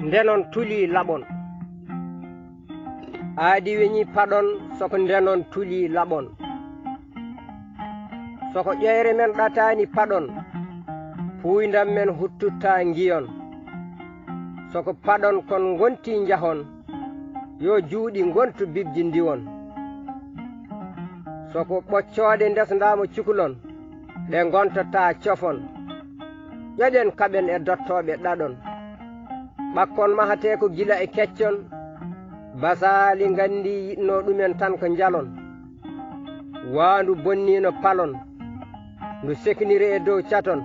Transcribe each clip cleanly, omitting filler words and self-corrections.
ndenon tuli laɓon. Aadi weñi paɗon soko ndenon tuli laɓon. Soko ƴeyre men ɗatani paɗon, puydam men huttutta ngiyon. Soko paɗon kon gonti njahon, yo juuɗi gontu bibji ndiwon. Soko ɓoccode ndesdamo cukalon, ɗe gontata cofon. ƴeɗen kaɓen e dottoɓe ɗaɗon. ɓakkon mahate ko gila e keccon, basali gandi yiɗno ɗumen tan ko jalon. Waandu bonnino palon, ndu sekniri e dow caton.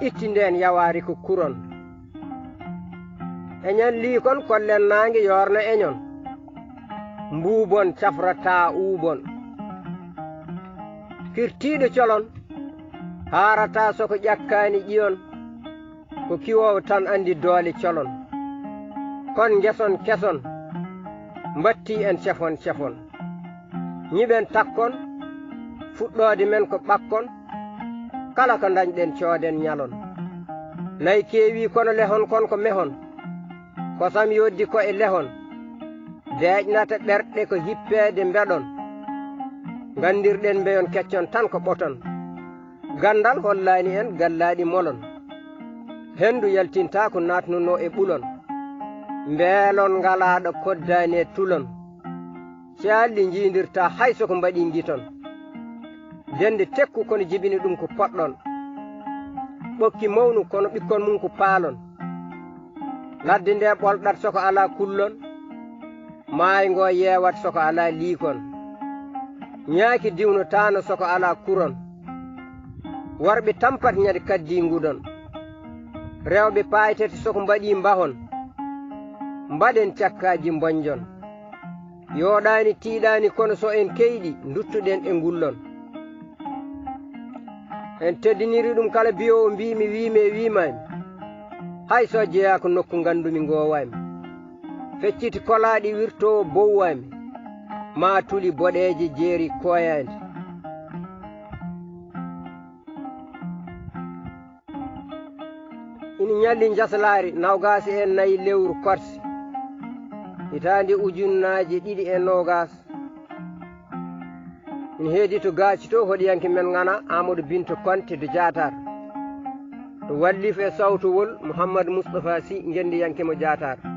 itti nden yawari ko kuron. eñen liikon kollen nangue yorno eñon, mbuubon cafrata uubon. firtiɗo colon, harata soko ƴakkani ƴiyon, ko kiwowo tan andi doole colon. kon geson keson, mbatti en cefon cefon. ñiɓen takkon, fuɗɗode men ko ɓakkon, kala ko dañɗen cooden ñalon. nayi keewi kono lehon kon ko mehon, kosam yoddi ko e lehon. deeƴnata ɓerɗe ko hippede mbeɗon, gandirɗen mbeyon keccon tan ko ɓoton. gandal hollani en gallaɗi molon, hendu yaltinta ko natnuno e ɓulon. mbeelon ngalaɗo koddani e tulon, calli jiidirta hay soko mbaɗi giton. dende tekku kono jibini ɗum ko poɗɗon, ɓokki mawnu kono ɓikkon mum ko paalon. ladde nde ɓolɗat soko ala kullon, maayi ngo yewat soko ala liikon. ñaaki diwnotano soko ala kuron, worɓe tampat ñade kaddi ngudon. rewɓe paytete soko mbaɗi mbahon, mbaɗen cakkaji bonjon. yoɗani tiiɗani kono so en keyɗi duttuɗen e ngullon. en teddiniri ɗum kala biyowo mbimi wimi e wimami, hay so jeeya ko nokku gandumi ngowami. fecciti kolaɗi wirtowo bowwami, ma tuli boɗeje jeeri koyande. ina ñalli jasalari nawgasi en nayi lewru korsi, hitande ujunnaje 2 e 20. ina heedi to gaaci to hoɗiyanke men gana Amadou Binta Konte de Diatar, to wallif e sawtowol Muhammadu Mustafaa si gendiyanke mo Diatar.